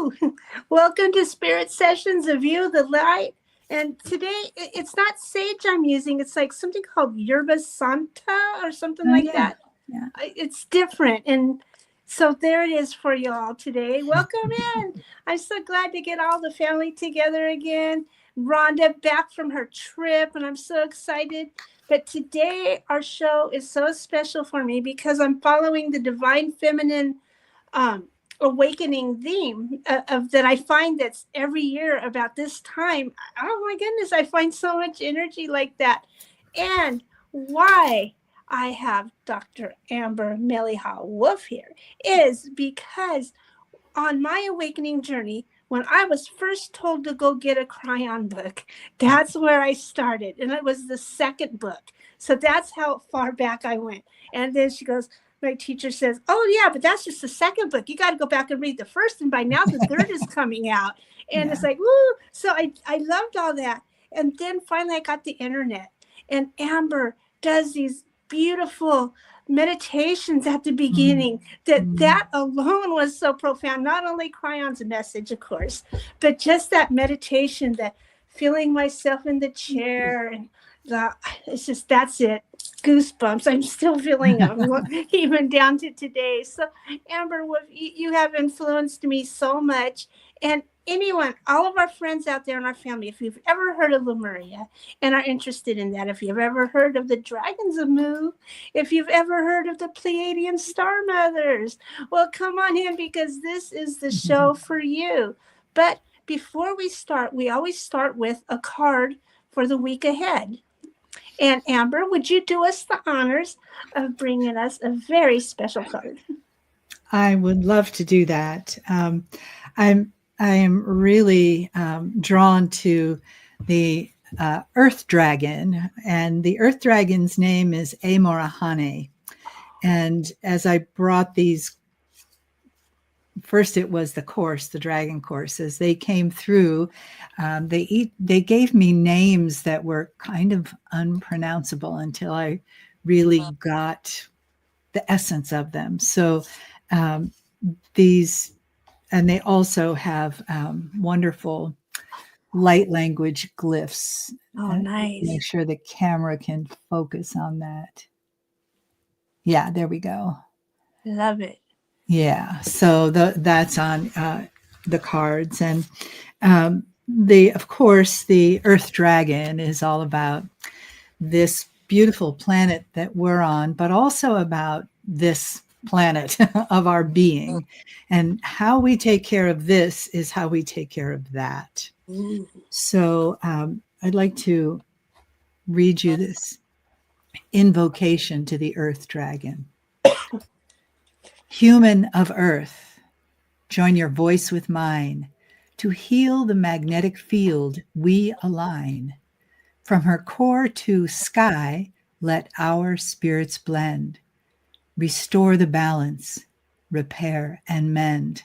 Hello. Welcome to Spirit Sessions of You, the Light. And today it's not sage I'm using. It's like something called yerba santa or something like that. Yeah. It's different. And so there it is for you all today. Welcome in. I'm so glad to get all the family together again. Rhonda back from her trip, and I'm so excited. But today our show is so special for me because I'm following the Divine Feminine awakening theme of that I find that's every year about this time. Oh my goodness, I find so much energy like that. And why I have Dr. Amber Mele'ha Wolf here is because on my awakening journey, when I was first told to go get a Kryon book, that's where I started. And it was the second book. So that's how far back I went. And then she goes, my teacher says, oh, yeah, but that's just the second book. You got to go back and read the first. And by now the third is coming out. And it's like, woo. So I loved all that. And then finally I got the internet. And Amber does these beautiful meditations at the beginning. That alone was so profound. Not only Kryon's message, of course, but just that meditation, that feeling myself in the chair, and it's just, that's it. Goosebumps. I'm still feeling them, even down to today. So, Amber, you have influenced me so much. And anyone, all of our friends out there in our family, if you've ever heard of Lemuria and are interested in that, if you've ever heard of the Dragons of Mu, if you've ever heard of the Pleiadian Star Mothers, well, come on in, because this is the show for you. But before we start, we always start with a card for the week ahead. And Amber, would you do us the honors of bringing us a very special card? I would love to do that. I am really drawn to the Earth Dragon, and the Earth Dragon's name is Amorahane. And as I brought these, first it was the course, the dragon course. As they came through, they gave me names that were kind of unpronounceable until I really got the essence of them. So these, and they also have wonderful light language glyphs. Oh, nice. Make sure the camera can focus on that. Yeah, there we go. Love it. Yeah, so that's on the cards. And of course, the Earth Dragon is all about this beautiful planet that we're on, but also about this planet of our being, and how we take care of this is how we take care of that. So I'd like to read you this invocation to the Earth Dragon. Human of Earth, join your voice with mine to heal the magnetic field we align. From her core to sky, let our spirits blend. Restore the balance, repair and mend.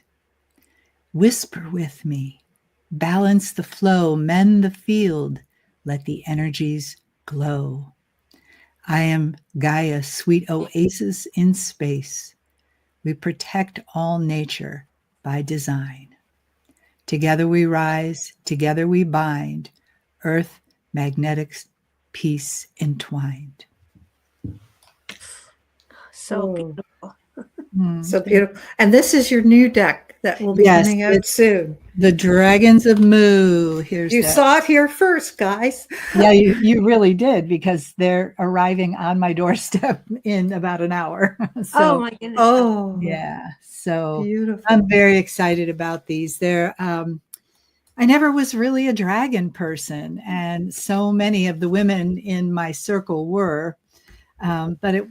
Whisper with me, balance the flow, mend the field, let the energies glow. I am Gaia's sweet oasis in space. We protect all nature by design. Together we rise, together we bind, earth, magnetics, peace entwined. So beautiful. So beautiful. And this is your new deck that will be coming out soon. The Dragons of Mu. You saw it here first, guys. Yeah, you really did, because they're arriving on my doorstep in about an hour. So, oh my goodness. Oh, yeah. So beautiful. I'm very excited about these. They're I never was really a dragon person, and so many of the women in my circle were, but it,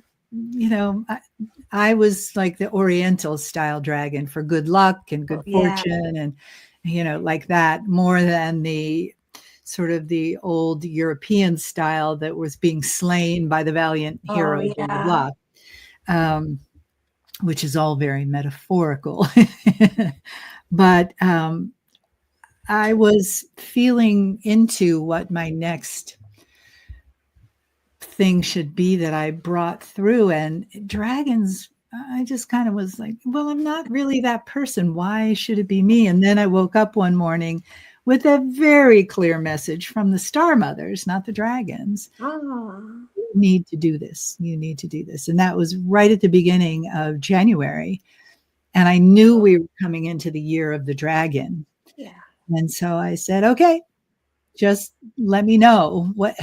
I was like the Oriental style dragon for good luck and good fortune, and like that, more than the sort of the old European style that was being slain by the valiant heroes and blah, which is all very metaphorical. But I was feeling into what my next thing should be that I brought through, and dragons I just kind of was like, well, I'm not really that person. Why should it be me? And then I woke up one morning with a very clear message from the Star Mothers, not the dragons. Oh. You need to do this. You need to do this. And that was right at the beginning of January. And I knew we were coming into the year of the dragon. Yeah. And so I said, okay, just let me know what,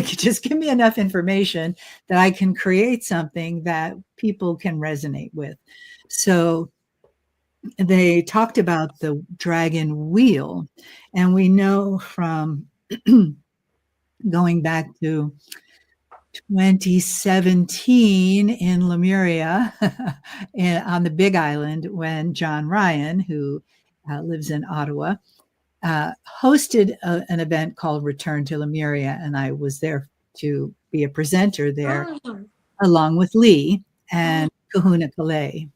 just give me enough information that I can create something that people can resonate with. So they talked about the dragon wheel, and we know from going back to 2017 in Lemuria on the Big Island, when John Ryan, who lives in Ottawa, hosted an event called Return to Lemuria, and I was there to be a presenter there, along with Lee and Kahuna Kalei.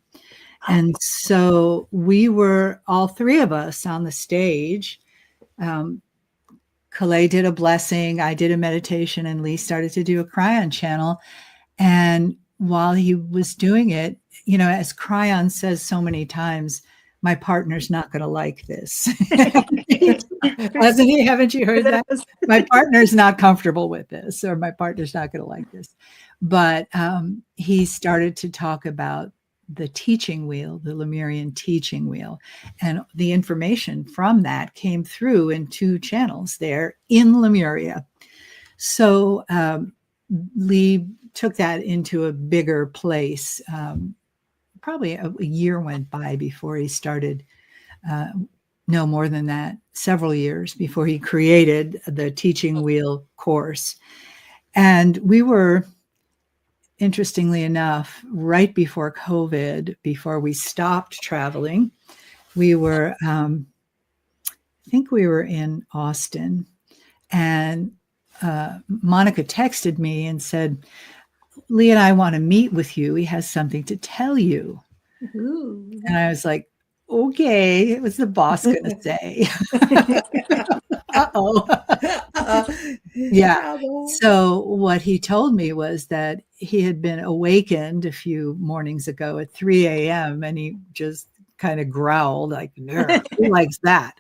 And so we were, all three of us, on the stage. Kalei did a blessing, I did a meditation, and Lee started to do a Kryon channel. And while he was doing it, you know, as Kryon says so many times, my partner's not going to like this. Hasn't he? Haven't you heard that? My partner's not comfortable with this, or my partner's not going to like this. But he started to talk about the teaching wheel, the Lemurian teaching wheel. And the information from that came through in 2 channels there in Lemuria. So Lee took that into a bigger place. Probably a year went by before he started, no more than that, several years before he created the teaching wheel course. And we were, interestingly enough, right before COVID, before we stopped traveling, we were, I think we were in Austin, and Monica texted me and said, Lee and I want to meet with you. He has something to tell you. Ooh. And I was like, okay, what's the boss going to say? Uh-oh. Yeah. So what he told me was that he had been awakened a few mornings ago at 3 a.m. and he just kind of growled like, who likes that?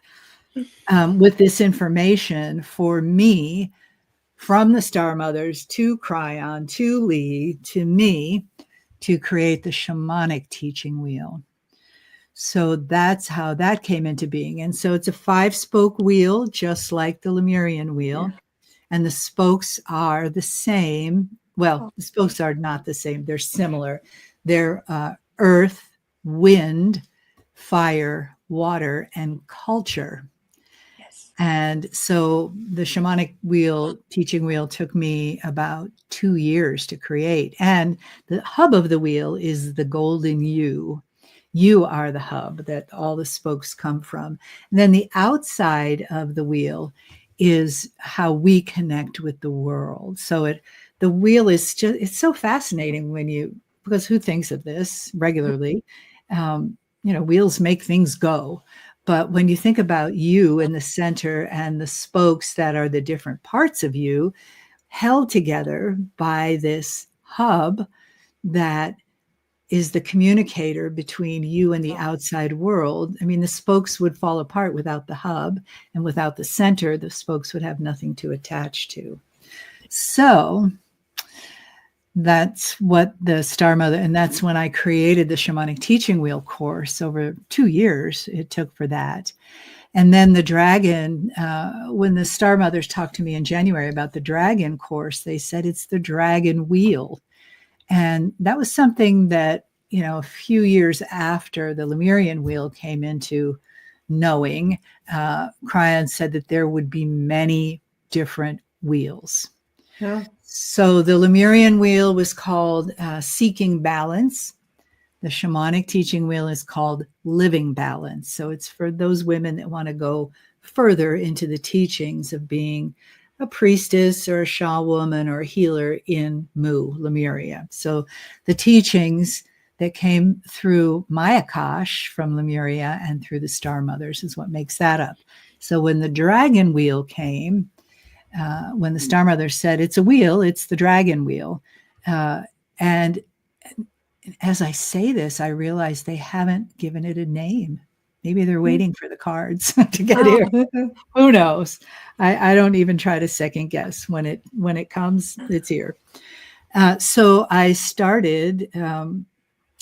With this information for me, from the Star Mothers to Kryon, to Lee, to me, to create the Shamanic Teaching Wheel. So that's how that came into being. And so it's a 5-spoke wheel, just like the Lemurian wheel. Yeah. And the spokes are the same. Well, the spokes are not the same. They're similar. They're earth, wind, fire, water, and culture. And so the Shamanic Wheel, Teaching Wheel, took me about 2 years to create. And the hub of the wheel is the golden U. You are the hub that all the spokes come from. And then the outside of the wheel is how we connect with the world. So the wheel is just, it's so fascinating because who thinks of this regularly? Wheels make things go. But when you think about you in the center and the spokes that are the different parts of you held together by this hub that is the communicator between you and the outside world. I mean, the spokes would fall apart without the hub, and without the center, the spokes would have nothing to attach to. So that's what the Star Mother, and that's when I created the Shamanic Teaching Wheel course. Over 2 years it took for that. And then the dragon, when the Star Mothers talked to me in January about the dragon course, they said it's the dragon wheel. And that was something that, a few years after the Lemurian wheel came into knowing, Kryon said that there would be many different wheels. Yeah. So the Lemurian wheel was called Seeking Balance. The Shamanic Teaching Wheel is called Living Balance. So it's for those women that want to go further into the teachings of being a priestess or a Sha woman or a healer in Mu, Lemuria. So the teachings that came through my Akash from Lemuria and through the Star Mothers is what makes that up. So when the dragon wheel came, when the Star Mother said, it's a wheel, it's the dragon wheel. And as I say this, I realize they haven't given it a name. Maybe they're waiting for the cards to get here. Who knows? I don't even try to second guess. When it comes, it's here. So I started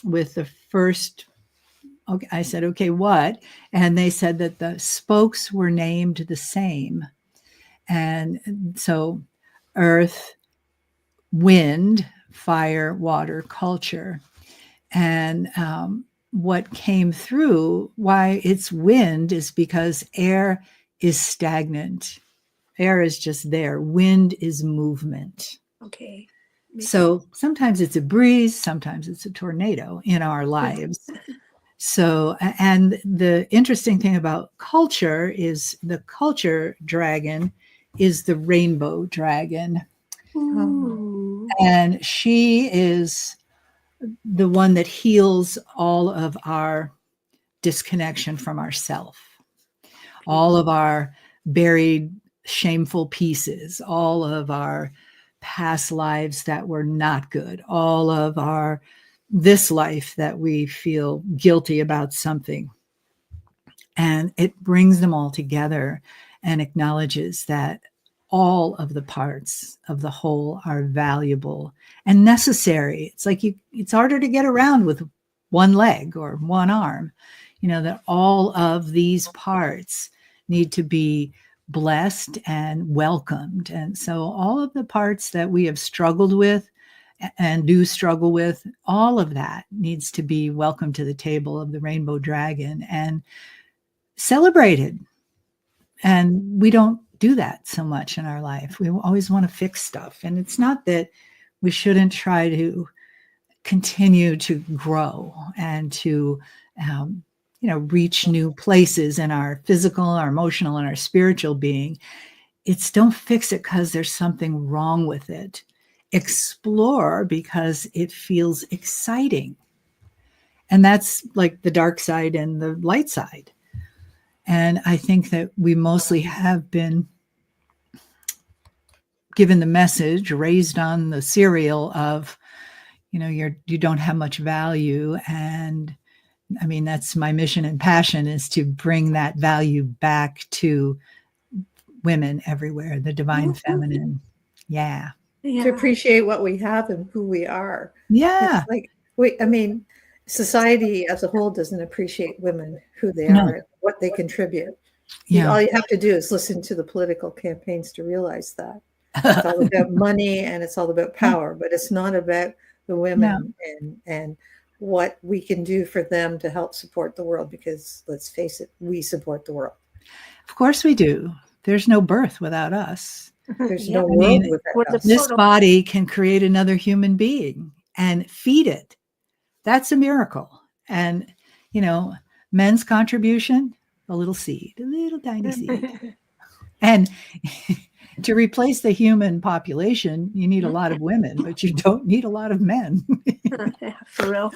with the first. Okay, I said, okay, what? And they said that the spokes were named the same. And so earth, wind, fire, water, culture. And what came through, why it's wind, is because air is stagnant. Air is just there. Wind is movement. Okay. So sometimes it's a breeze, sometimes it's a tornado in our lives. So, and the interesting thing about culture is the culture dragon is the rainbow dragon. Ooh. And she is the one that heals all of our disconnection from ourself, all of our buried, shameful pieces, all of our past lives that were not good, all of our this life that we feel guilty about something. And it brings them all together and acknowledges that all of the parts of the whole are valuable and necessary. It's like it's harder to get around with one leg or one arm, that all of these parts need to be blessed and welcomed. And so all of the parts that we have struggled with and do struggle with, all of that needs to be welcomed to the table of the Rainbow Dragon and celebrated. And we don't do that so much in our life. We always want to fix stuff. And it's not that we shouldn't try to continue to grow and to, reach new places in our physical, our emotional, and our spiritual being. It's don't fix it because there's something wrong with it. Explore because it feels exciting. And that's like the dark side and the light side. And I think that we mostly have been given the message, raised on the cereal of, you don't have much value. And I mean, that's my mission and passion, is to bring that value back to women everywhere, the divine feminine. Yeah. To appreciate what we have and who we are. Yeah. It's like society as a whole doesn't appreciate women, who they are, and what they contribute. Yeah. All you have to do is listen to the political campaigns to realize that. It's all about money and it's all about power, but it's not about the women and what we can do for them to help support the world, because let's face it, we support the world. Of course we do. There's no birth without us. There's no world without us. This body can create another human being and feed it. That's a miracle. And, men's contribution, a little seed, a little tiny seed. And to replace the human population, you need a lot of women, but you don't need a lot of men. For real.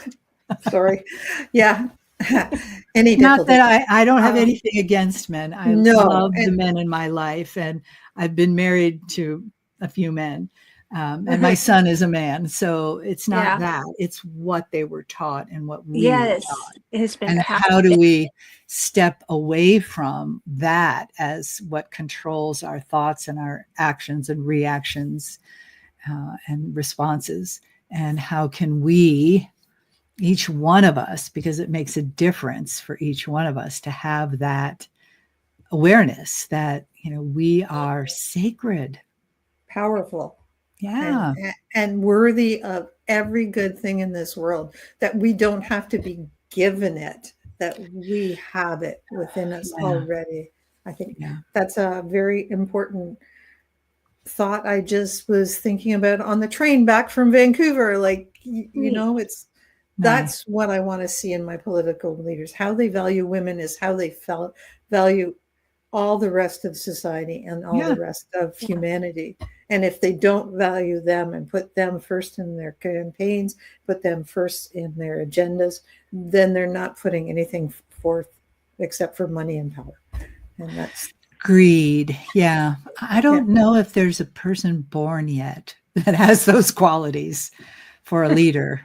Sorry. Yeah. Not that I don't have anything against men. I love the men in my life, and I've been married to a few men, and my son is a man. So it's not that; it's what they were taught and what we were taught. It's been. And how do we step away from that as what controls our thoughts and our actions and reactions and responses? And how can we, each one of us, because it makes a difference for each one of us to have that awareness that, we are sacred, powerful, and worthy of every good thing in this world, that we don't have to be given it, that we have it within us already. I think that's a very important thought I just was thinking about on the train back from Vancouver. That's what I want to see in my political leaders. How they value women is how they value all the rest of society and all the rest of humanity. And if they don't value them and put them first in their campaigns, put them first in their agendas, then they're not putting anything forth except for money and power. And that's greed. Yeah. I don't know if there's a person born yet that has those qualities for a leader.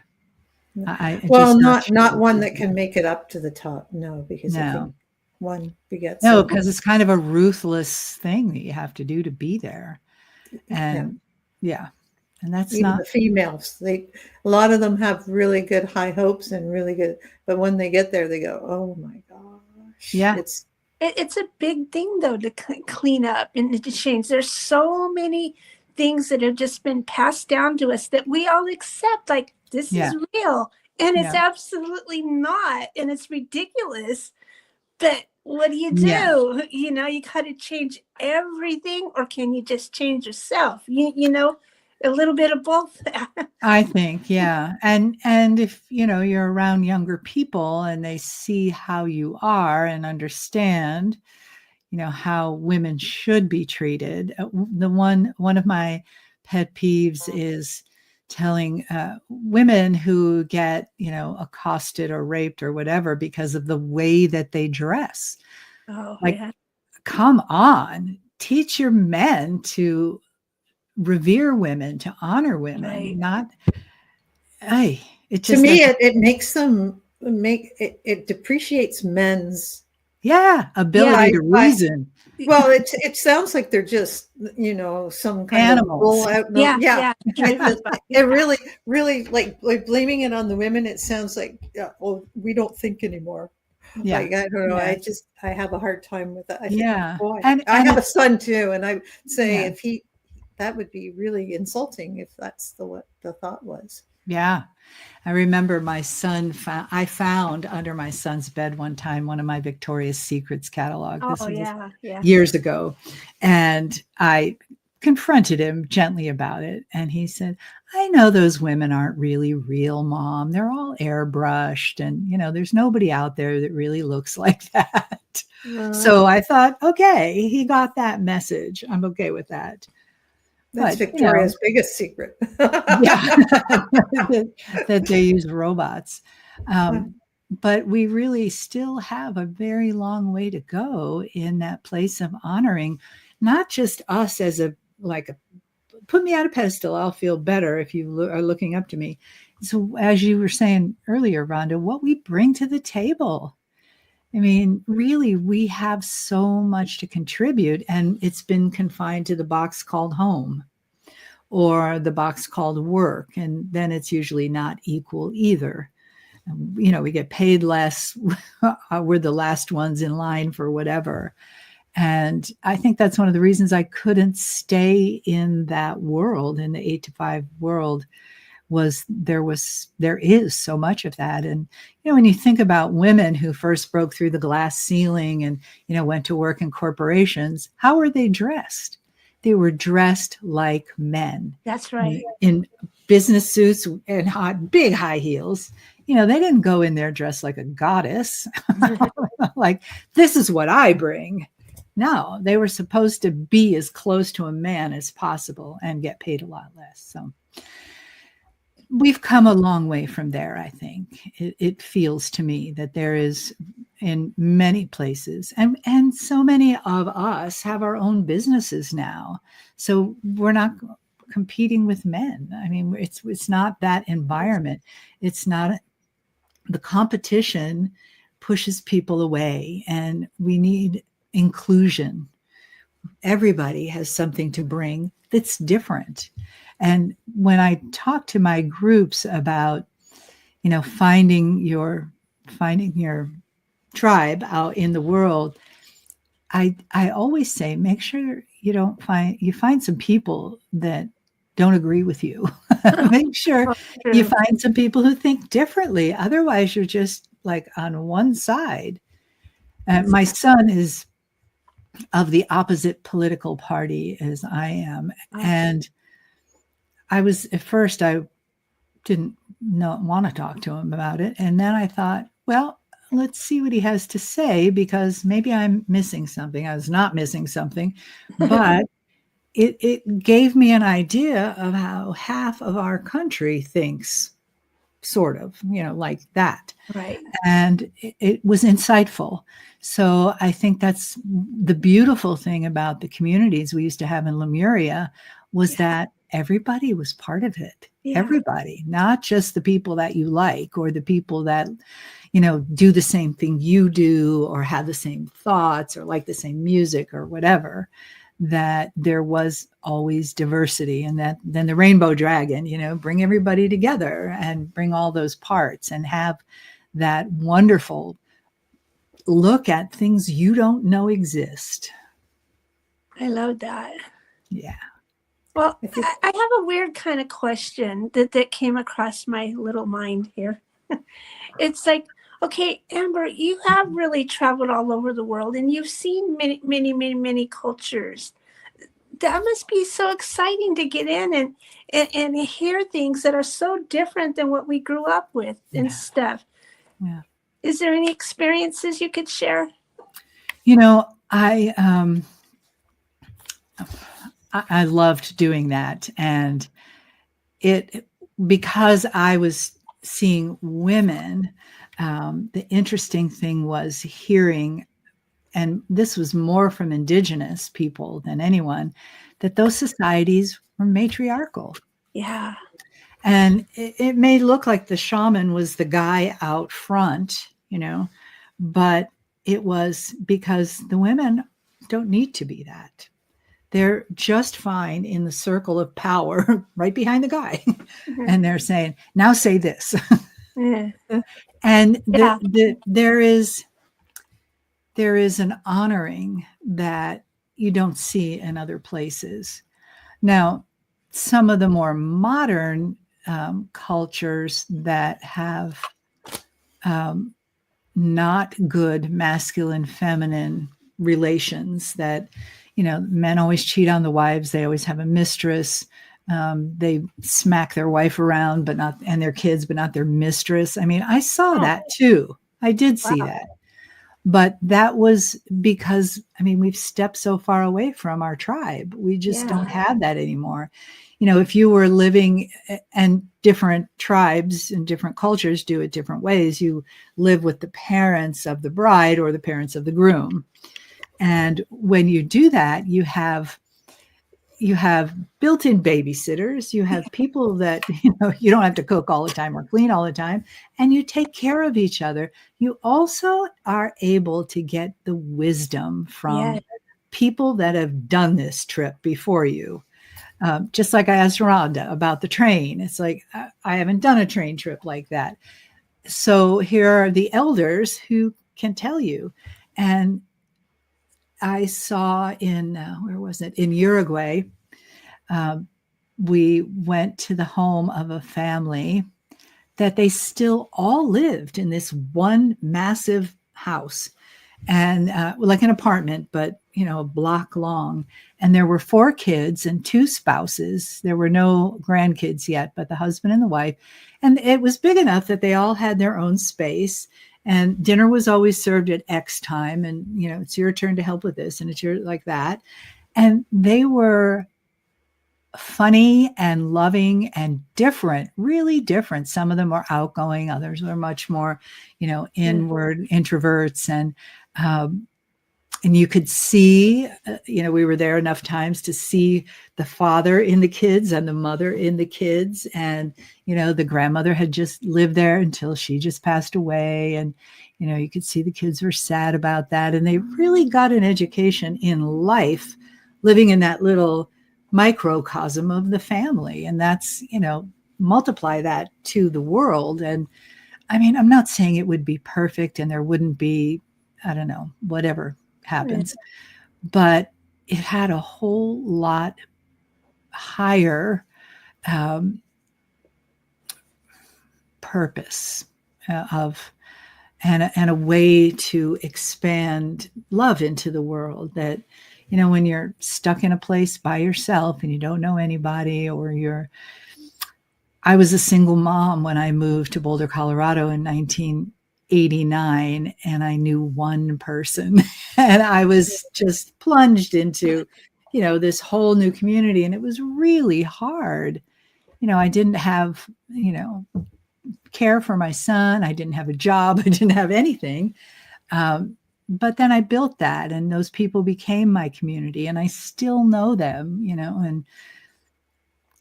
I Well, just not one that can make it up to the top. No, because I think no. one begets No, a because it's kind of a ruthless thing that you have to do to be there. And yeah, and that's even not, the females. A lot of them have really good high hopes and really good, but when they get there, they go, "Oh my gosh!" yeah, It's a big thing, though, to clean up and to change. There's so many things that have just been passed down to us that we all accept, like this yeah, is real, and it's yeah, absolutely not, and it's ridiculous. But what do? yeah. You know, you got to change everything, or can you just change yourself? You know, a little bit of both. I think, yeah. And if, you're around younger people and they see how you are and understand, how women should be treated. One of my pet peeves is telling women who get, accosted or raped or whatever because of the way that they dress. Oh, Like, yeah. come on, teach your men to revere women, to honor women, Right. not, hey, it to just me, doesn't. it makes them it depreciates men's. Yeah, ability to I reason. Well, it sounds like they're just, some kind of Animals. bull out. Yeah, Yeah. yeah. It really, really like blaming it on the women. It sounds like, well, we don't think anymore. Yeah, Like, I don't know. yeah, I have a hard time with that. I think, yeah. boy, And I have a it's, son too. And I say yeah, if that would be really insulting if that's what the thought was. yeah. I remember my son I found under my son's bed one time one of my Victoria's Secrets catalog. This Oh, was yeah, yeah. years ago. And I confronted him gently about it. And he said, I know those women aren't really real, Mom. They're all airbrushed. And, there's nobody out there that really looks like that. So I thought, okay, he got that message. I'm okay with that. That's But, Victoria's biggest secret. yeah, that they use robots. But we really still have a very long way to go in that place of honoring, not just us as put me on a pedestal, I'll feel better if you are looking up to me. So as you were saying earlier, Rhonda, what we bring to the table. I mean, really, we have so much to contribute, and it's been confined to the box called home or the box called work. And then it's usually not equal either. We get paid less. We're the last ones in line for whatever. And I think that's one of the reasons I couldn't stay in that world, in the 8 to 5 world, there is so much of that. And, when you think about women who first broke through the glass ceiling and, went to work in corporations, how were they dressed? They were dressed like men. That's right. In business suits and big high heels. They didn't go in there dressed like a goddess. Like, this is what I bring. No, they were supposed to be as close to a man as possible and get paid a lot less. So we've come a long way from there, I think. It feels to me that there is, in many places, and so many of us have our own businesses now. So we're not competing with men. I mean, it's not that environment. It's not, the competition pushes people away, and we need inclusion. Everybody has something to bring that's different. And when I talk to my groups about, finding your tribe out in the world, I always say, make sure you find some people that don't agree with you. Make sure you find some people who think differently. Otherwise, you're just like on one side. My son is of the opposite political party as I am. And I didn't want to talk to him about it. And then I thought, well, let's see what he has to say, because maybe I'm missing something. I was not missing something, but it gave me an idea of how half of our country thinks, sort of, like that. Right. And it was insightful. So I think that's the beautiful thing about the communities we used to have in Lemuria, was that everybody was part of it. Yeah. Everybody, not just the people that you like or the people that, you know, do the same thing you do or have the same thoughts or like the same music or whatever, that there was always diversity. And that then the rainbow dragon, you know, bring everybody together and bring all those parts and have that wonderful look at things you don't know exist. I love that. Yeah. Well, I have a weird kind of question that came across my little mind here. It's like, okay, Amber, you have really traveled all over the world and you've seen many, many, many, many cultures. That must be so exciting to get in and hear things that are so different than what we grew up with and stuff. Yeah. Is there any experiences you could share? You know, I loved doing that. And because I was seeing women, the interesting thing was hearing, and this was more from indigenous people than anyone, that those societies were matriarchal. Yeah. And it may look like the shaman was the guy out front, you know, but it was because the women don't need to be that. They're just fine in the circle of power right behind the guy. Mhm. And they're saying, now say this. Yeah. And Yeah. there is an honoring that you don't see in other places. Now, some of the more modern cultures that have not good masculine feminine relations, that, you know, men always cheat on the wives, they always have a mistress, they smack their wife around but not, and their kids but not their mistress. I mean, I saw that too. I did see that. But that was because, I mean, we've stepped so far away from our tribe. We just don't have that anymore. You know, if you were living, and different tribes and different cultures do it different ways, you live with the parents of the bride or the parents of the groom. And when you do that, you have built-in babysitters, you have people that, you know, you don't have to cook all the time or clean all the time, and you take care of each other. You also are able to get the wisdom from people that have done this trip before you. Just like I asked Rhonda about the train. It's like, I haven't done a train trip like that. So here are the elders who can tell you. And I saw in, where was it? In Uruguay, we went to the home of a family that they still all lived in this one massive house, and like an apartment, but, you know, a block long. And there were 4 kids and 2 spouses. There were no grandkids yet, but the husband and the wife. And it was big enough that they all had their own space. And dinner was always served at X time. And, you know, it's your turn to help with this, and it's your, like that. And they were funny and loving and different, really different. Some of them are outgoing, others are much more, you know, inward introverts. And you could see, you know, we were there enough times to see the father in the kids and the mother in the kids. And, you know, the grandmother had just lived there until she just passed away. And, you know, you could see the kids were sad about that. And they really got an education in life, living in that little microcosm of the family. And that's, you know, multiply that to the world. And I mean, I'm not saying it would be perfect and there wouldn't be, I don't know, whatever happens, but it had a whole lot higher purpose of, and a way to expand love into the world. That, you know, when you're stuck in a place by yourself and you don't know anybody, or I was a single mom when I moved to Boulder, Colorado in 1989, and I knew one person, and I was just plunged into, you know, this whole new community, and it was really hard. You know, I didn't have, you know, care for my son. I didn't have a job. I didn't have anything. But then I built that, and those people became my community, and I still know them, you know, and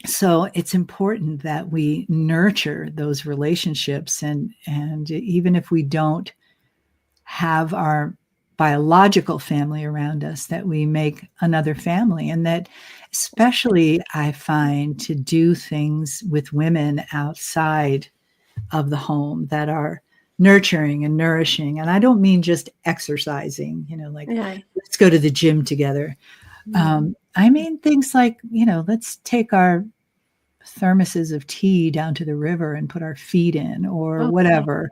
So it's important that we nurture those relationships, and even if we don't have our biological family around us, that we make another family. And that especially I find to do things with women outside of the home that are nurturing and nourishing. And I don't mean just exercising, like let's go to the gym together. I mean things like, let's take our thermoses of tea down to the river and put our feet in, or whatever,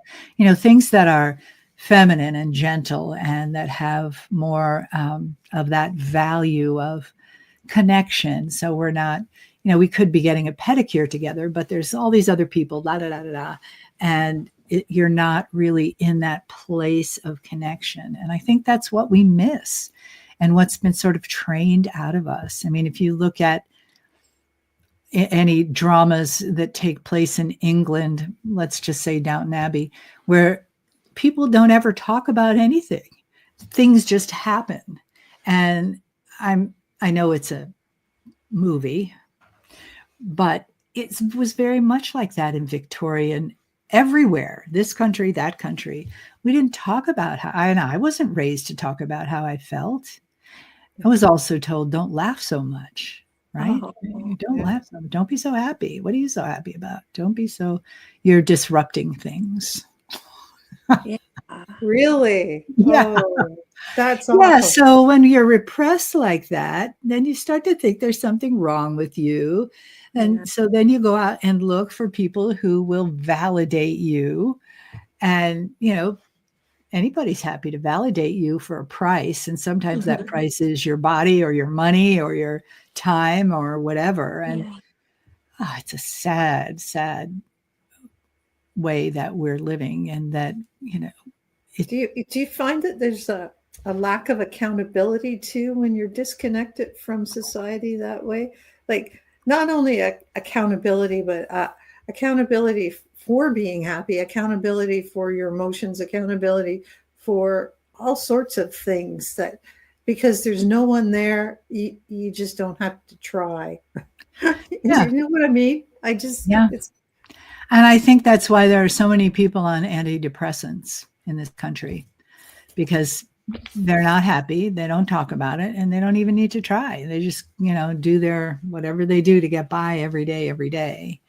things that are feminine and gentle and that have more of that value of connection. So we're not, we could be getting a pedicure together, but there's all these other people, da da da da da, and you're not really in that place of connection. And I think that's what we miss, and what's been sort of trained out of us. I mean, if you look at any dramas that take place in England, let's just say Downton Abbey, where people don't ever talk about anything. Things just happen. And I know it's a movie, but it was very much like that in Victorian everywhere, this country, that country. We didn't talk about how, I wasn't raised to talk about how I felt. I was also told, don't laugh so much. Right? Don't laugh. Don't be so happy. What are you so happy about? Don't be so, you're disrupting things. Yeah. Really? Yeah. Oh, that's awful. Yeah. So when you're repressed like that, then you start to think there's something wrong with you. And so then you go out and look for people who will validate you. And, anybody's happy to validate you for a price. And sometimes that price is your body or your money or your time or whatever. And it's a sad, sad way that we're living. And that, do you find that there's a lack of accountability too when you're disconnected from society that way? Like not only accountability, but accountability for being happy, accountability for your emotions, accountability for all sorts of things, that because there's no one there, you just don't have to try. Yeah. You know what I mean? And I think that's why there are so many people on antidepressants in this country, because they're not happy. They don't talk about it, and they don't even need to try. They just, do their whatever they do to get by every day.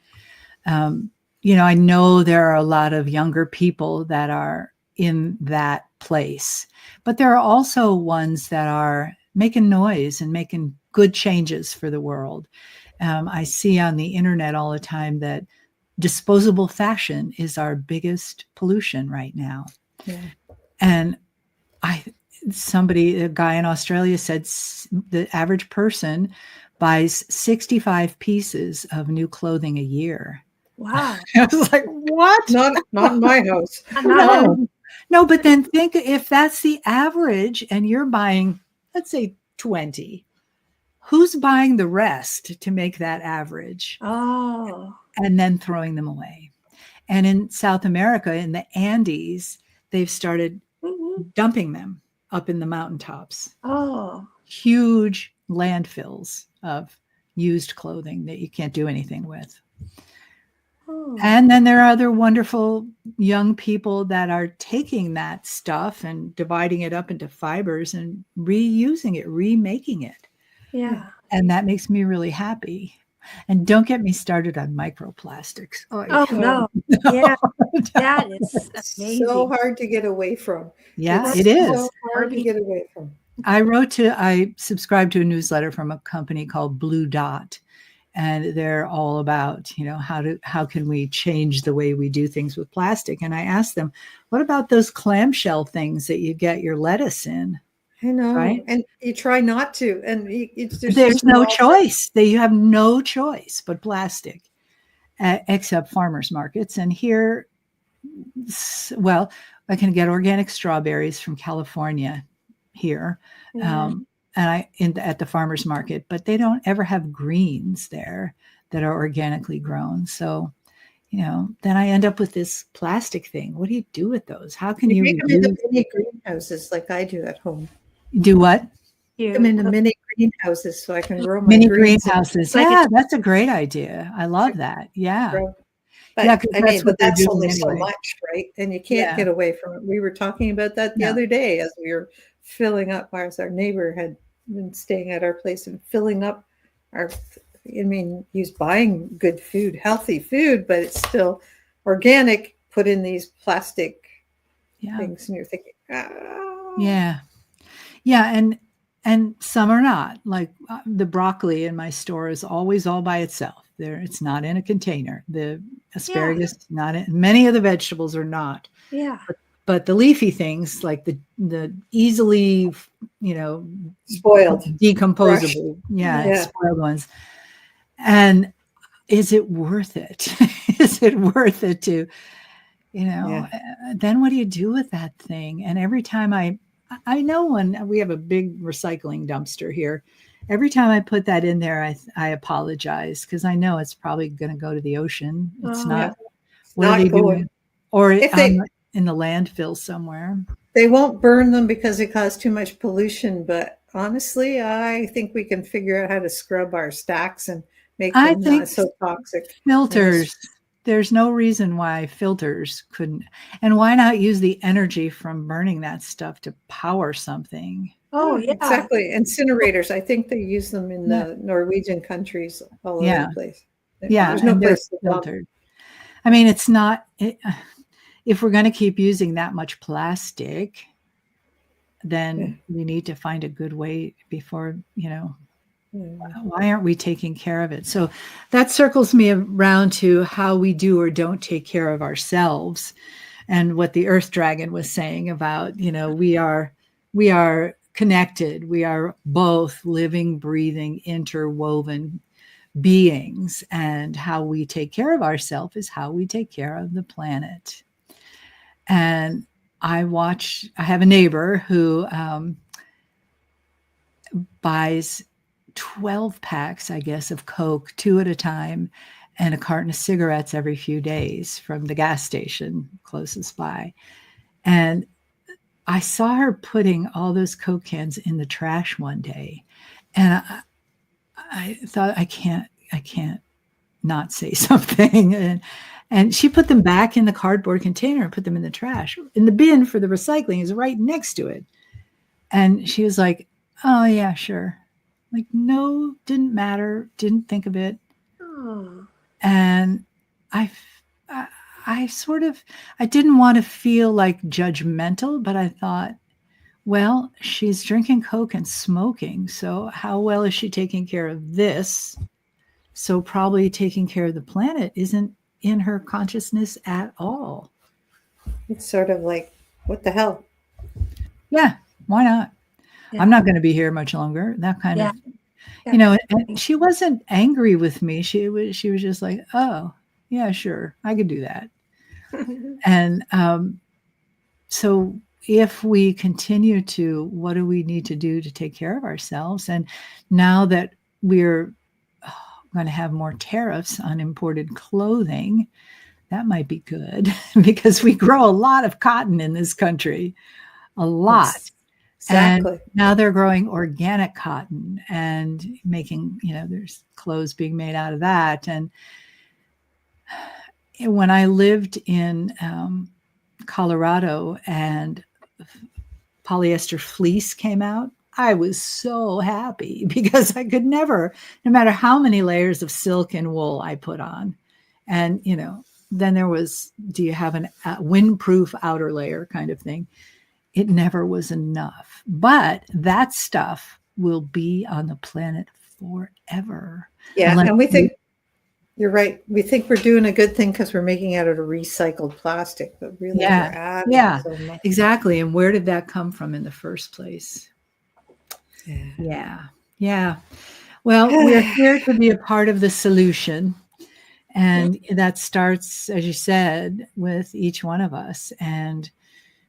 I know there are a lot of younger people that are in that place, but there are also ones that are making noise and making good changes for the world. I see on the internet all the time that disposable fashion is our biggest pollution right now. Yeah. And a guy in Australia said the average person buys 65 pieces of new clothing a year. Wow. I was like, what? Not in my house. No, but then think if that's the average and you're buying, let's say 20, who's buying the rest to make that average? Oh. And then throwing them away. And in South America, in the Andes, they've started dumping them up in the mountaintops. Oh. Huge landfills of used clothing that you can't do anything with. And then there are other wonderful young people that are taking that stuff and dividing it up into fibers and reusing it, remaking it. Yeah. And that makes me really happy. And don't get me started on microplastics. No. Yeah, that is amazing. So hard to get away from. Yeah, it is. So hard to get away from. I subscribe to a newsletter from a company called Blue Dot. And they're all about, how can we change the way we do things with plastic? And I asked them, what about those clamshell things that you get your lettuce in? I know, right? And you try not to, and there's no choice. You have no choice but plastic, except farmers markets. And here, well, I can get organic strawberries from California here. And at the farmer's market, but they don't ever have greens there that are organically grown. So, then I end up with this plastic thing. What do you do with those? How can you make them into mini greenhouses like I do at home? Do what? them into mini greenhouses so I can grow my Mini greens. greenhouses. Yeah, that's a great idea. I love that. Yeah. But Yeah, because I mean, that's what they're that's doing only so anyway. much, right? And you can't Yeah. get away from it. We were talking about that the No. other day as we were filling up. Our neighbor had been staying at our place and filling up our. I mean, he's buying good food, healthy food, but it's still organic. Put in these plastic things, and you're thinking, yeah, and some are not. Like the broccoli in my store is always all by itself. It's not in a container. The asparagus, not in. Many of the vegetables are not. Yeah. But the leafy things, like the easily, spoiled, decomposable, spoiled ones. And is it worth it? Is it worth it to, then what do you do with that thing? And every time I know when we have a big recycling dumpster here, every time I put that in there, I apologize because I know it's probably going to go to the ocean. It's not. What are they doing? Or in the landfill somewhere. They won't burn them because they cause too much pollution. But honestly, I think we can figure out how to scrub our stacks and make them not so toxic. Filters. There's no reason why filters couldn't. And why not use the energy from burning that stuff to power something? Oh, yeah. Exactly. Incinerators. I think they use them in the Norwegian countries all over the place. There's no place to filter. I mean, it's not. If we're going to keep using that much plastic, then we need to find a good way before, why aren't we taking care of it? So that circles me around to how we do or don't take care of ourselves, and what the Earth Dragon was saying about, we are connected. We are both living, breathing, interwoven beings, and how we take care of ourselves is how we take care of the planet. And I have a neighbor who buys 12 packs, I guess, of Coke, 2 at a time, and a carton of cigarettes every few days from the gas station closest by. And I saw her putting all those Coke cans in the trash one day. And I thought, I can't not say something. And she put them back in the cardboard container and put them in the trash. And the bin for the recycling is right next to it. And she was like, oh, yeah, sure. Like, no, didn't matter. Didn't think of it. Oh. And I didn't want to feel like judgmental, but I thought, well, she's drinking Coke and smoking. So how well is she taking care of this? So probably taking care of the planet isn't in her consciousness at all. It's sort of like, what the hell? Yeah, why not? Yeah. I'm not going to be here much longer. That kind of, and she wasn't angry with me. She was just like, oh, yeah, sure, I could do that. And so if we continue to, what do we need to do to take care of ourselves? And now that we're going to have more tariffs on imported clothing, that might be good because we grow a lot of cotton in this country, a lot. Exactly. And now they're growing organic cotton and making, there's clothes being made out of that. And when I lived in Colorado and polyester fleece came out, I was so happy because I could never, no matter how many layers of silk and wool I put on. And, then there was, do you have a windproof outer layer kind of thing? It never was enough. But that stuff will be on the planet forever. Yeah, and we think, you're right. We think we're doing a good thing because we're making it out of recycled plastic, but really we're adding so much. Exactly. And where did that come from in the first place? Yeah. Well, we're here to be a part of the solution. And that starts, as you said, with each one of us. And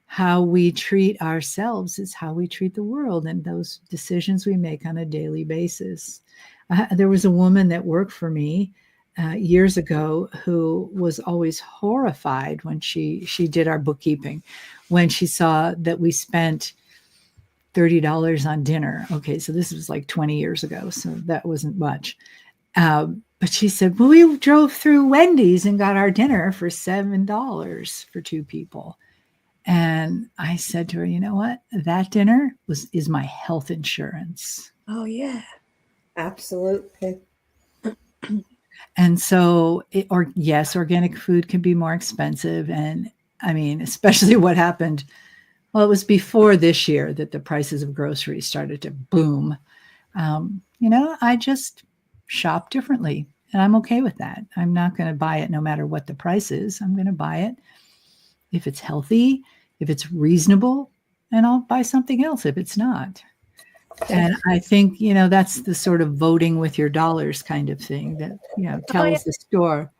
how we treat ourselves is how we treat the world, and those decisions we make on a daily basis. There was a woman that worked for me years ago who was always horrified when she did our bookkeeping, when she saw that we spent $30 on dinner. Okay, so this was like 20 years ago, so that wasn't much. But she said, well, we drove through Wendy's and got our dinner for $7 for 2 people. And I said to her, you know what? That dinner is my health insurance. Oh, yeah. Absolutely. And so, yes, organic food can be more expensive. And I mean, especially what happened. Well, it was before this year that the prices of groceries started to boom. I just shop differently, and I'm okay with that. I'm not going to buy it no matter what the price is. I'm going to buy it if it's healthy, if it's reasonable, and I'll buy something else if it's not. And I think, that's the sort of voting with your dollars kind of thing that, tells the store.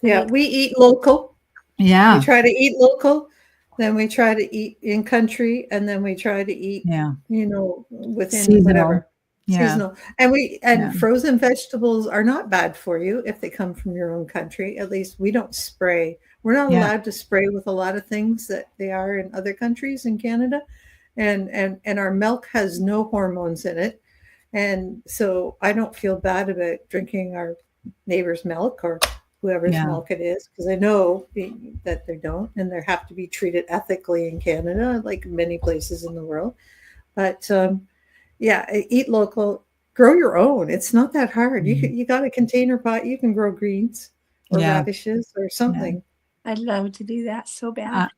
Yeah, we eat local. Yeah. We try to eat local. Then we try to eat in country, and then we try to eat, within seasonal. Whatever. Yeah. Seasonal. And frozen vegetables are not bad for you if they come from your own country. At least we don't spray. We're not allowed to spray with a lot of things that they are in other countries in Canada. And our milk has no hormones in it. And so I don't feel bad about drinking our neighbor's milk or whoever's milk it is, because I know that they don't, and they have to be treated ethically in Canada, like many places in the world. But eat local, grow your own. It's not that hard. You got a container pot, you can grow greens or radishes or something. I'd love to do that so bad.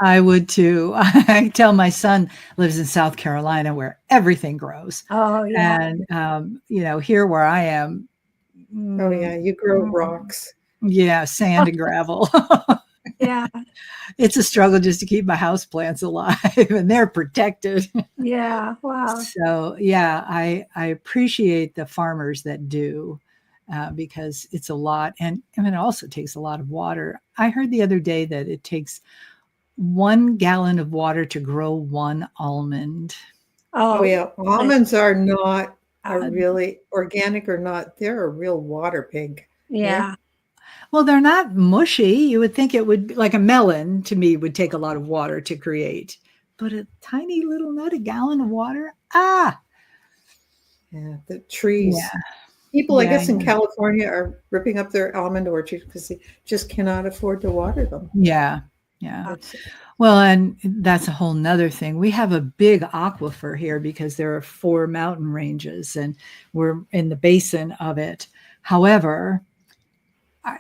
I would too. I tell my son lives in South Carolina where everything grows. Oh, yeah. And, here where I am. Oh, yeah. You grow rocks. Yeah. Sand and gravel. Yeah. It's a struggle just to keep my house plants alive, and they're protected. Yeah. Wow. So, I appreciate the farmers that do. Because it's a lot. And it also takes a lot of water. I heard the other day that it takes 1 gallon of water to grow 1 almond. Oh yeah. Almonds are not really organic or not. They're a real water pig. Yeah. Well, they're not mushy. You would think it would, like a melon to me, would take a lot of water to create. But a tiny little nut, a gallon of water? Yeah, the trees. Yeah. People, I guess, in California are ripping up their almond orchards because they just cannot afford to water them. Yeah. Well, and that's a whole nother thing. We have a big aquifer here because there are 4 mountain ranges and we're in the basin of it. However,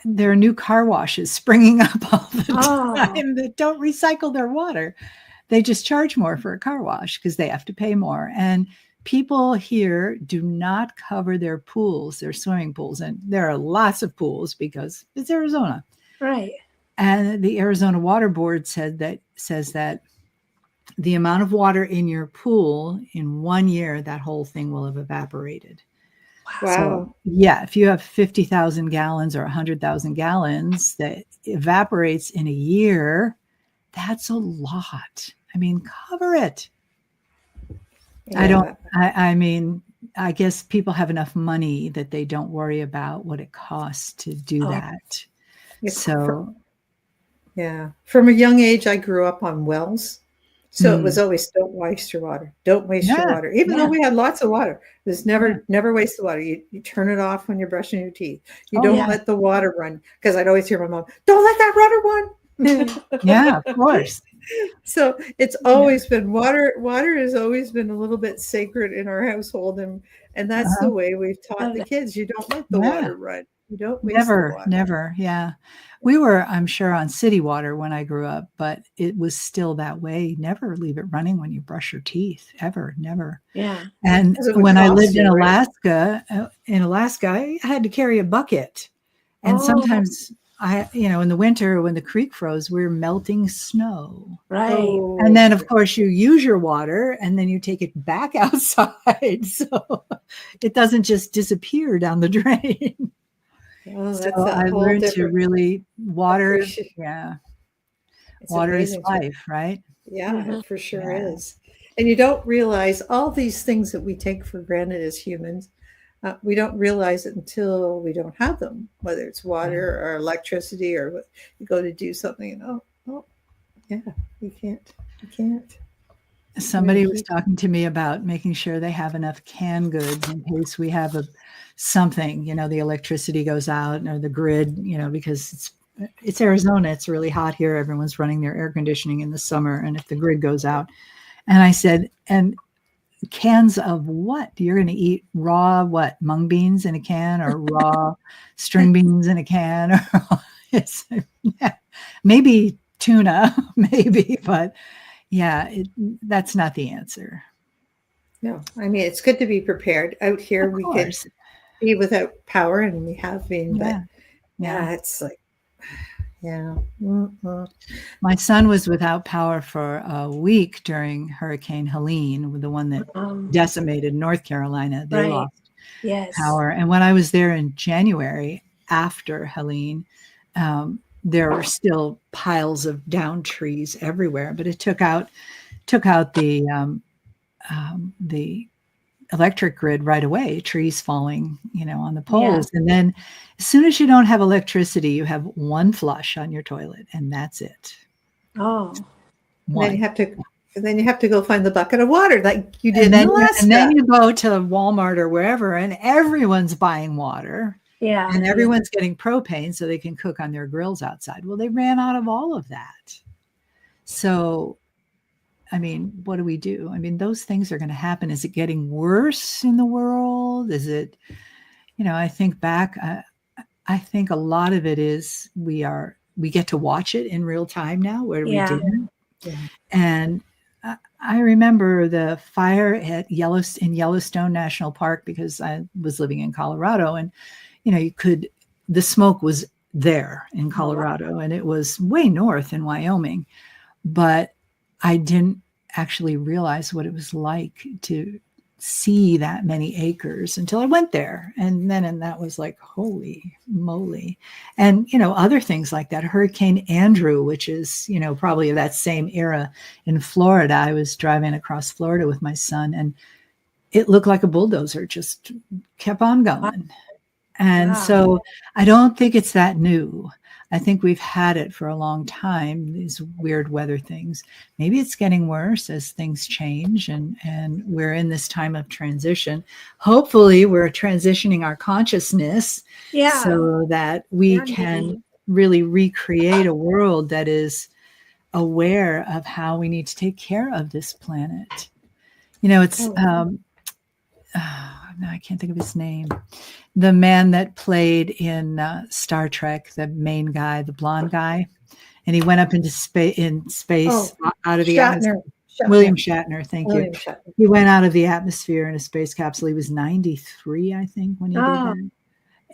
there are new car washes springing up all the time that don't recycle their water. They just charge more for a car wash because they have to pay more. And people here do not cover their pools, their swimming pools. And there are lots of pools because it's Arizona. Right. And the Arizona Water Board says that the amount of water in your pool in 1 year, that whole thing will have evaporated. Wow. So, if you have 50,000 gallons or 100,000 gallons that evaporates in a year, that's a lot. I mean, cover it. Yeah. I guess people have enough money that they don't worry about what it costs to do that. From a young age, I grew up on wells. So it was always, don't waste your water. Don't waste your water. Even though we had lots of water, there's never waste the water. You turn it off when you're brushing your teeth. You don't let the water run. Because I'd always hear my mom, don't let that water run. Yeah, of course. So it's always been water. Water has always been a little bit sacred in our household. And that's the way we've taught the kids. You don't let the water run. You don't waste the water. Never. Yeah. We were, I'm sure, on city water when I grew up, but it was still that way. Never leave it running when you brush your teeth, ever, never. Yeah. And when I lived in Alaska, I had to carry a bucket. And sometimes in the winter when the creek froze, we were melting snow. Right. And then, of course, you use your water and then you take it back outside. So it doesn't just disappear down the drain. Oh, so I learned to really water. Water is life, right? Yeah, it for sure is. And you don't realize all these things that we take for granted as humans. We don't realize it until we don't have them, whether it's water or electricity or you go to do something and you can't. Somebody was talking to me about making sure they have enough canned goods in case we have something, the electricity goes out or the grid, because it's Arizona. It's really hot here. Everyone's running their air conditioning in the summer. And if the grid goes out, and I said, and cans of what? You're going to eat raw, what, mung beans in a can, or raw string beans in a can? Or maybe tuna, maybe, but yeah, that's not the answer. No, I mean, it's good to be prepared. Out here, we could be without power, and we have been, but it's like, My son was without power for a week during Hurricane Helene, the one that decimated North Carolina. They lost power. And when I was there in January after Helene, there were still piles of downed trees everywhere, but it took out the electric grid right away, trees falling, on the poles. And then as soon as you don't have electricity, you have one flush on your toilet, and that's it. Oh. Then you have to go find the bucket of water like you did in Alaska. And then you go to Walmart or wherever, and everyone's buying water. Yeah. And everyone's getting propane so they can cook on their grills outside. Well, they ran out of all of that. So, I mean, what do we do? I mean, those things are going to happen. Is it getting worse in the world? Is it, I think back, I think a lot of it is we get to watch it in real time now where we didn't. Yeah. And I remember the fire at Yellowstone National Park, because I was living in Colorado, and the smoke was there in Colorado, and it was way north in Wyoming, but I didn't actually realize what it was like to see that many acres until I went there. And that was like, holy moly. And, other things like that. Hurricane Andrew, which is, probably that same era in Florida. I was driving across Florida with my son, and it looked like a bulldozer just kept on going. And so I don't think it's that new. I think we've had it for a long time, these weird weather things. Maybe it's getting worse as things change, and we're in this time of transition. Hopefully we're transitioning our consciousness so that we can really recreate a world that is aware of how we need to take care of this planet. It's I can't think of his name. The man that played in Star Trek, the main guy, the blonde guy, and he went up into space out of the atmosphere. William Shatner, thank you. He went out of the atmosphere in a space capsule. He was 93, I think, when he did that.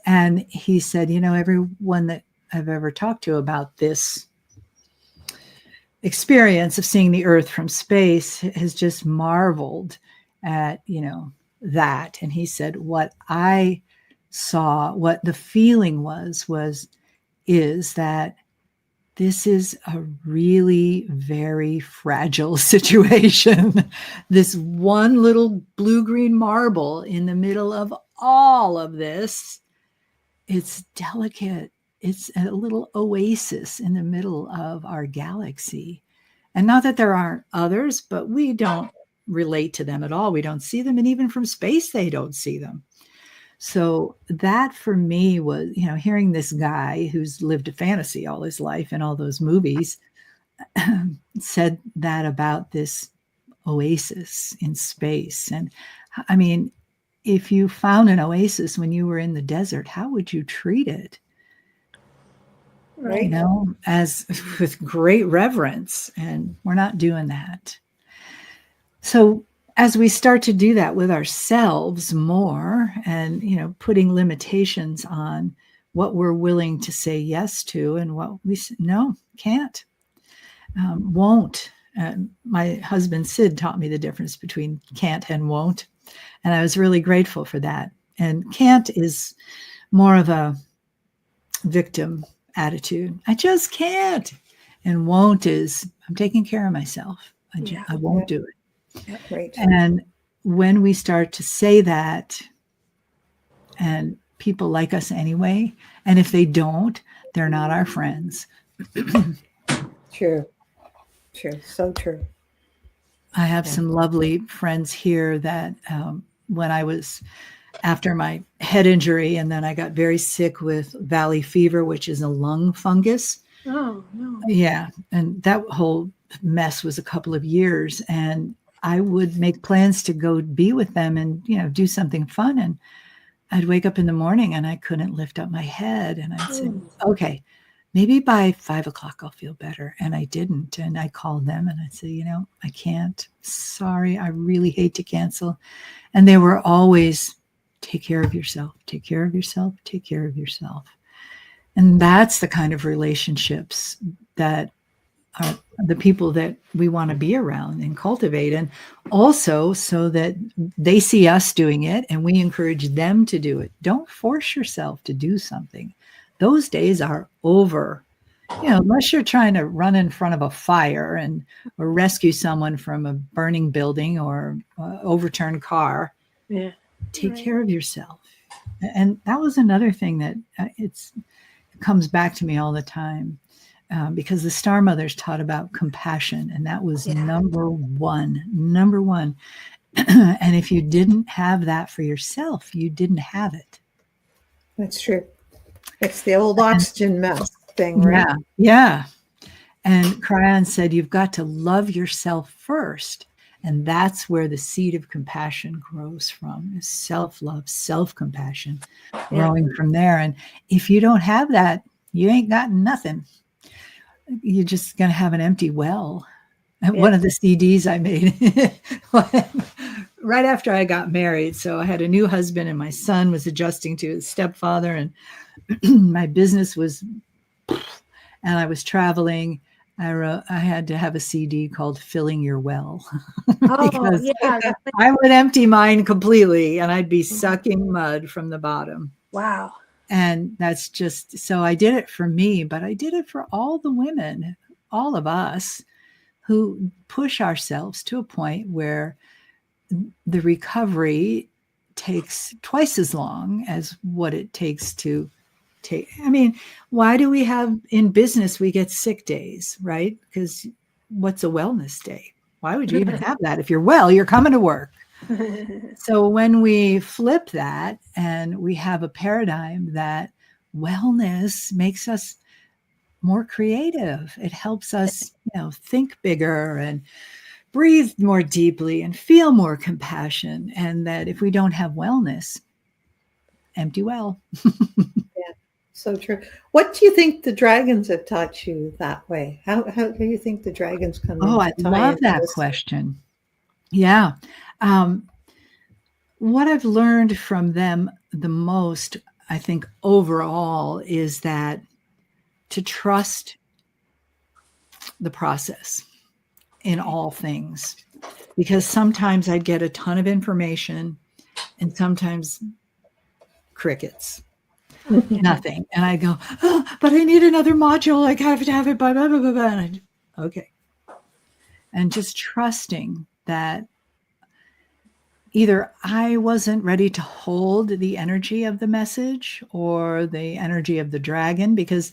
And he said, everyone that I've ever talked to about this experience of seeing the Earth from space has just marveled at, that. And he said, what I saw, what the feeling is that this is a really very fragile situation. This one little blue-green marble in the middle of all of this, it's delicate. It's a little oasis in the middle of our galaxy. And not that there aren't others, but we don't relate to them at all. We don't see them. And even from space, they don't see them. So that for me was, hearing this guy who's lived a fantasy all his life in all those movies said that about this oasis in space. And I mean, if you found an oasis when you were in the desert, how would you treat it? Right. As with great reverence. And we're not doing that. So as we start to do that with ourselves more, and, putting limitations on what we're willing to say yes to and what we no, can't, won't. My husband, Sid, taught me the difference between can't and won't. And I was really grateful for that. And can't is more of a victim attitude. I just can't. And won't is I'm taking care of myself. I won't do it. Yeah, right. And when we start to say that, and people like us anyway, and if they don't, they're not our friends. True. So true. I have some lovely friends here that when I was after my head injury, and then I got very sick with valley fever, which is a lung fungus. Oh, no. Yeah. And that whole mess was a couple of years. And I would make plans to go be with them and, do something fun. And I'd wake up in the morning and I couldn't lift up my head. And I'd say, okay, maybe by 5 o'clock I'll feel better. And I didn't. And I called them and I'd say, I can't. Sorry. I really hate to cancel. And they were always, take care of yourself, take care of yourself, take care of yourself. And that's the kind of relationships that are the people that we want to be around and cultivate. And also so that they see us doing it and we encourage them to do it. Don't force yourself to do something. Those days are over. Unless you're trying to run in front of a fire or rescue someone from a burning building or overturned car. Yeah. Take care of yourself. And that was another thing that it comes back to me all the time because the Star Mothers taught about compassion, and that was number one. And if you didn't have that for yourself, you didn't have it. That's true. It's the old oxygen mask thing, right? Yeah. And Kryon said, you've got to love yourself first. And that's where the seed of compassion grows from, is self-love, self-compassion, growing from there. And if you don't have that, you ain't got nothing. You're just going to have an empty well. One of the CDs I made right after I got married. So I had a new husband and my son was adjusting to his stepfather and my business was, and I was traveling. I had to have a CD called Filling Your Well because I would empty mine completely and I'd be sucking mud from the bottom. Wow. And that's just, so I did it for me, but I did it for all the women, all of us who push ourselves to a point where the recovery takes twice as long as what it takes to take. I mean, why do we have in business, we get sick days, right? Because what's a wellness day? Why would you even have that? If you're well, you're coming to work. So when we flip that and we have a paradigm that wellness makes us more creative, it helps us, think bigger and breathe more deeply and feel more compassion. And that if we don't have wellness, empty well. So true. What do you think the dragons have taught you that way? How do you think the dragons come in? Oh, I love that question. Yeah. What I've learned from them the most, I think, overall, is that to trust the process in all things. Because sometimes I'd get a ton of information and sometimes crickets. Nothing. And I go, but I need another module. I have to have it by blah, blah, blah, blah. And okay. And just trusting that either I wasn't ready to hold the energy of the message or the energy of the dragon, because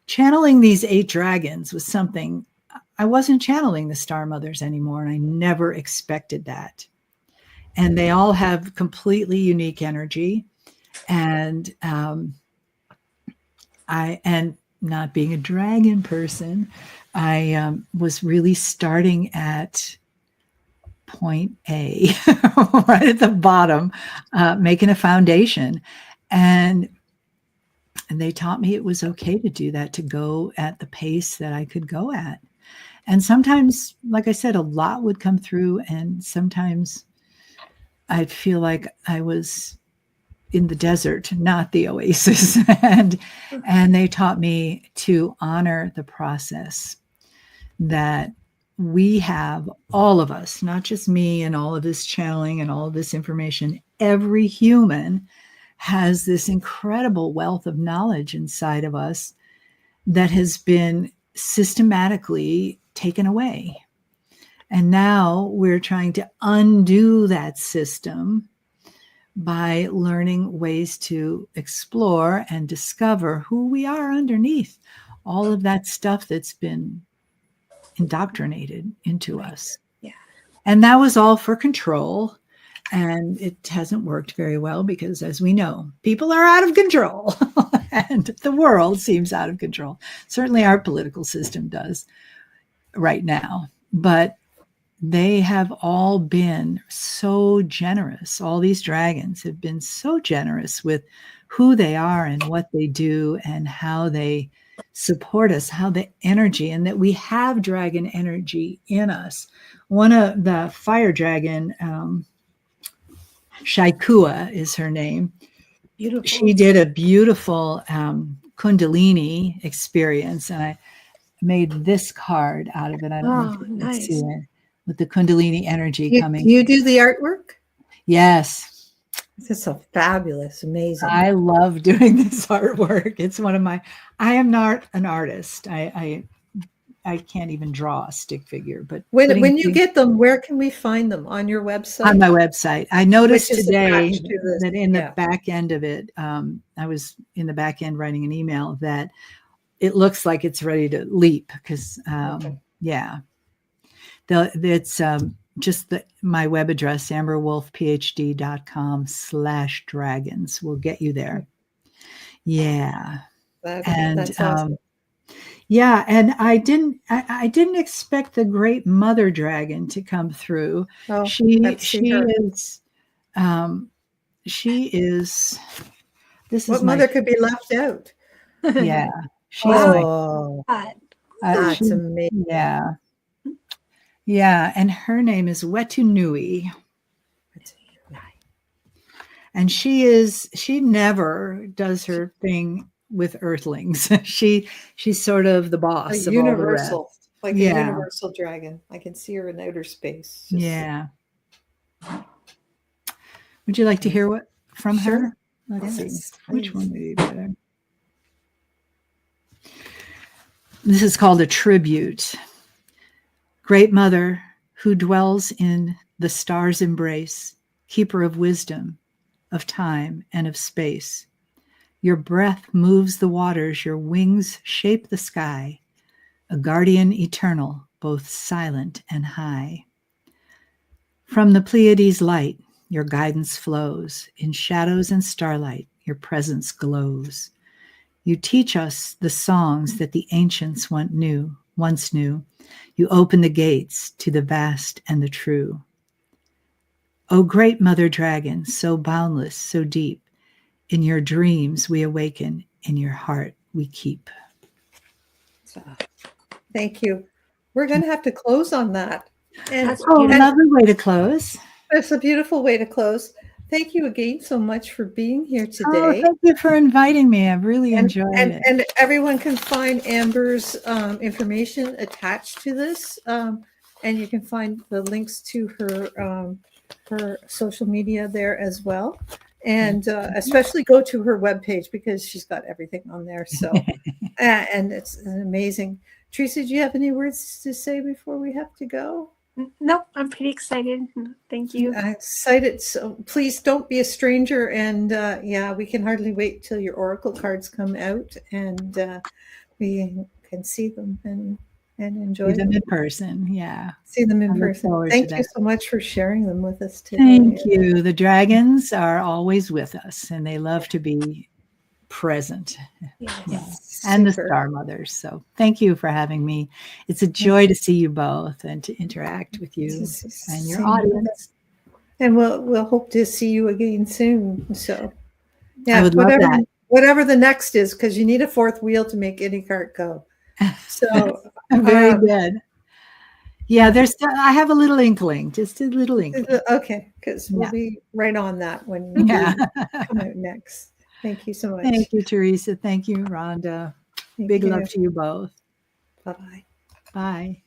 channeling these 8 dragons was something I wasn't channeling the Star Mothers anymore. And I never expected that. And they all have completely unique energy. And and not being a dragon person, I was really starting at point A, right at the bottom, making a foundation. And they taught me it was okay to do that, to go at the pace that I could go at. And sometimes, like I said, a lot would come through, and sometimes I'd feel like I was in the desert, not the oasis. and they taught me to honor the process, that we have, all of us, not just me and all of this channeling and all of this information, every human has this incredible wealth of knowledge inside of us that has been systematically taken away. And now we're trying to undo that system by learning ways to explore and discover who we are underneath all of that stuff that's been indoctrinated into us. Yeah. And that was all for control. And it hasn't worked very well because, as we know, people are out of control and the world seems out of control. Certainly our political system does right now. But they have all been so generous. All these dragons have been so generous with who they are and what they do and how they support us, how the energy, and that we have dragon energy in us. One of the fire dragon, Shaikua is her name. Beautiful. She did a beautiful Kundalini experience, and I made this card out of it. I don't know if you can see it, with the Kundalini energy coming. You do the artwork? Yes. This is so fabulous, amazing. I love doing this artwork. It's one of my, I am not an artist. I can't even draw a stick figure, but when you get them, where can we find them? On your website? On my website. I noticed Which is today attached to this, that in the back end of it, I was in the back end writing an email that it looks like it's ready to leap because, it's just my web address, amberwolfphd.com/dragons will get you there. Yeah. That's awesome. Yeah, and I didn't expect the great mother dragon to come through. Oh, she is this what is mother could be left out? Yeah. She's that's amazing. Yeah. Yeah, and her name is Wetunui. And she never does her thing with earthlings. She's sort of the boss of universal, all the rest. like a universal dragon. I can see her in outer space. Yeah. Would you like to hear what from her? Let's see. Which one would be better? This is called a tribute. Great Mother, who dwells in the star's embrace, keeper of wisdom, of time and of space. Your breath moves the waters, your wings shape the sky, a guardian eternal, both silent and high. From the Pleiades light, your guidance flows. In shadows and starlight, your presence glows. You teach us the songs that the ancients once knew. You open the gates to the vast and the true. O great Mother Dragon, so boundless, so deep, in your dreams we awaken, in your heart we keep. Thank you. We're going to have to close on that. And That's a lovely way to close. It's a beautiful way to close. Thank you again so much for being here today. Oh, thank you for inviting me. I've really enjoyed it. And everyone can find Amber's information attached to this. And you can find the links to her social media there as well. And especially go to her webpage because she's got everything on there. So, and it's amazing. Teresa, do you have any words to say before we have to go? Nope, I'm pretty excited. Thank you. I'm excited. So please don't be a stranger. And we can hardly wait till your oracle cards come out and we can see them and enjoy them in person. Yeah. See them in person. Thank you so much for sharing them with us today. Thank you. The dragons are always with us and they love to be present. Yes. And the Star Mothers. So thank you for having me. It's a joy to see you both and to interact with you and your audience. And we'll hope to see you again soon. So I would love that. Whatever the next is, because you need a fourth wheel to make any cart go. So very good. Yeah, I have a little inkling, just a little inkling. Okay, because we'll be right on that when you come out next. Thank you so much. Thank you, Teresa. Thank you, Rhonda. Big love to you both. Bye-bye. Bye.